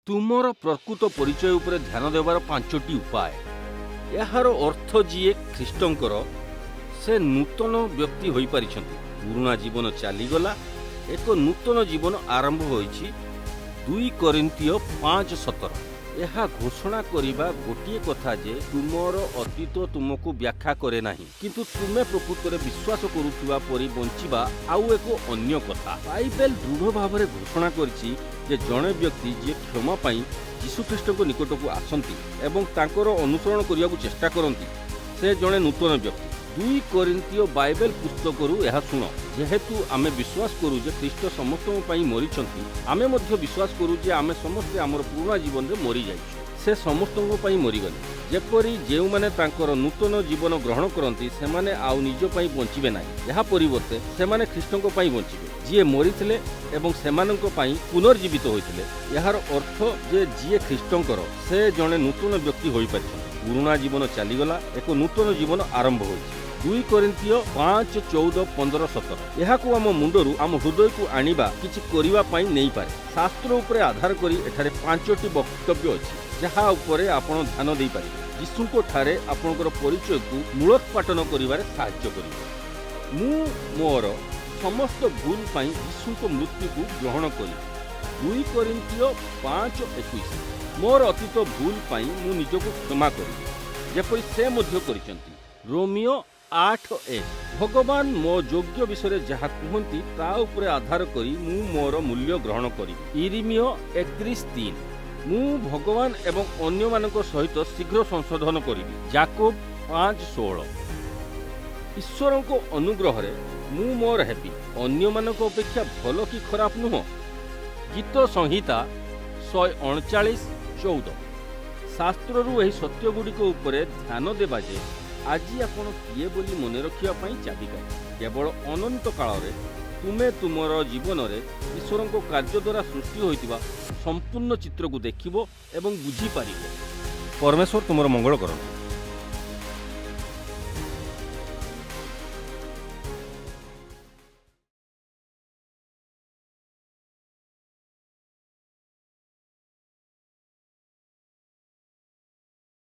ତୁମର ପ୍ରକୃତ ପରିଚୟ ଉପରେ ଧ୍ୟାନ ଦେବାର 5ଟି ଉପାୟ। ଏହାର ଅର୍ଥ ଯିଏ ଖ୍ରୀଷ୍ଟଙ୍କର ସେ ନୂତନ ବ୍ୟକ୍ତି ହୋଇପାରିଛନ୍ତି। ପୁରୁଣା ଜୀବନ ଚାଲିଗଲା, ଏକ ନୂତନ ଜୀବନ ଆରମ୍ଭ ହୋଇଛି। 2 କରିନ୍ଥିୟ 5:17। ଏହା ଘୋଷଣା କରିବା ଗୋଟିଏ କଥା ଯେ ତୁମର ଅତୀତ ତୁମକୁ ବ୍ୟାଖ୍ୟା କରେ ନାହିଁ, କିନ୍ତୁ ତୁମେ ପ୍ରକୃତରେ ବିଶ୍ୱାସ କରୁଥିବା ପରି ବଞ୍ଚିବା ଆଉ ଏକ ଅନ୍ୟ କଥା। ବାଇବେଲ ଦୃଢ଼ ଭାବରେ ଘୋଷଣା କରିଛି ଯେ ଜଣେ ବ୍ୟକ୍ତି ଯିଏ କ୍ଷମା ପାଇଁ ଯୀଶୁଖ୍ରୀଷ୍ଟଙ୍କ ନିକଟକୁ ଆସନ୍ତି ଏବଂ ତାଙ୍କର ଅନୁସରଣ କରିବାକୁ ଚେଷ୍ଟା କରନ୍ତି, ସେ ଜଣେ ନୂତନ ବ୍ୟକ୍ତି। 2 କରିନ୍ଥିୟ ବାଇବେଲ ପୁସ୍ତକରୁ ଏହା ଶୁଣ। ଯେହେତୁ ଆମେ ବିଶ୍ୱାସ କରୁ ଯେ ଖ୍ରୀଷ୍ଟ ସମସ୍ତଙ୍କ ପାଇଁ ମରିଛନ୍ତି, ଆମେ ମଧ୍ୟ ବିଶ୍ୱାସ କରୁ ଯେ ଆମେ ସମସ୍ତେ ଆମର ପୁରୁଣା ଜୀବନରେ ମରିଯାଇଛୁ। ସେ ସମସ୍ତଙ୍କ ପାଇଁ ମରିଗଲେ। ଯେପରି ଯେଉଁମାନେ ତାଙ୍କର ନୂତନ ଜୀବନ ଗ୍ରହଣ କରନ୍ତି ସେମାନେ ଆଉ ନିଜ ପାଇଁ ବଞ୍ଚିବେ ନାହିଁ, ଏହା ପରିବର୍ତ୍ତେ ସେମାନେ ଖ୍ରୀଷ୍ଟଙ୍କ ପାଇଁ ବଞ୍ଚିବେ, ଯିଏ ମରିଥିଲେ ଏବଂ ସେମାନଙ୍କ ପାଇଁ ପୁନର୍ଜୀବିତ ହୋଇଥିଲେ। ଏହାର ଅର୍ଥ ଯେ ଯିଏ ଖ୍ରୀଷ୍ଟଙ୍କର ସେ ଜଣେ ନୂତନ ବ୍ୟକ୍ତି ହୋଇପାରିଛନ୍ତି। ପୁରୁଣା ଜୀବନ ଚାଲିଗଲା, ଏକ ନୂତନ ଜୀବନ ଆରମ୍ଭ ହୋଇଛି। 2 କରିନ୍ଥିୟ 5:14-15-17। ଏହାକୁ ଆମ ମୁଣ୍ଡରୁ ଆମ ହୃଦୟକୁ ଆଣିବା କିଛି କରିବା ପାଇଁ ନେଇପାରେ। ଶାସ୍ତ୍ର ଉପରେ ଆଧାର କରି ଏଠାରେ 5ଟି ବକ୍ତବ୍ୟ ଅଛି ଯାହା ଉପରେ ଆପଣ ଧ୍ୟାନ ଦେଇପାରିବେ। ଯୀଶୁଙ୍କ ଠାରେ ଆପଣଙ୍କର ପରିଚୟକୁ ମୂଳୋତ୍ପାଟନ କରିବାରେ ସାହାଯ୍ୟ କରିବେ। ମୁଁ ମୋର ସମସ୍ତ ଭୁଲ ପାଇଁ ଯୀଶୁଙ୍କ ମୃତ୍ୟୁକୁ ଗ୍ରହଣ କରିବି। 2 କରିନ୍ଥିୟ 5:21। ମୋର ଅତୀତ ଭୁଲ ପାଇଁ ମୁଁ ନିଜକୁ କ୍ଷମା କରିବି, ଯେପରି ସେ ମଧ୍ୟ କରିଛନ୍ତି। ରୋମିଓ 8:1। ଭଗବାନ ମୋ ଯୋଗ୍ୟ ବିଷୟରେ ଯାହା କୁହନ୍ତି ତା ଉପରେ ଆଧାର କରି ମୁଁ ମୋର ମୂଲ୍ୟ ଗ୍ରହଣ କରିବି। ଇରିମିୟ 31:3। ମୁଁ ଭଗବାନ ଏବଂ ଅନ୍ୟମାନଙ୍କ ସହିତ ଶୀଘ୍ର ସଂଶୋଧନ କରିବି। ଯାକୋବ 5:16। ଈଶ୍ୱରଙ୍କ ଅନୁଗ୍ରହରେ ମୁଁ ମୋର ହେବି, ଅନ୍ୟମାନଙ୍କ ଅପେକ୍ଷା ଭଲ କି ଖରାପ ନୁହଁ। ଗୀତ ସଂହିତା 139:14। ଶାସ୍ତ୍ରରୁ ଏହି ସତ୍ୟଗୁଡ଼ିକ ଉପରେ ଧ୍ୟାନ ଦେବା ଯେ ଆଜି ଆପଣ କିଏ ବୋଲି ମନେ ରଖିବା ପାଇଁ ଚାବିକାଠି। କେବଳ ଅନନ୍ତ କାଳରେ ତୁମେ ତୁମର ଜୀବନରେ ଈଶ୍ୱରଙ୍କ କାର୍ଯ୍ୟ ଦ୍ୱାରା ସୃଷ୍ଟି ହୋଇଥିବା ସମ୍ପୂର୍ଣ୍ଣ ଚିତ୍ରକୁ ଦେଖିବ ଏବଂ ବୁଝିପାରିବ। ପରମେଶ୍ୱର ତୁମର ମଙ୍ଗଳ କରନ୍ତୁ।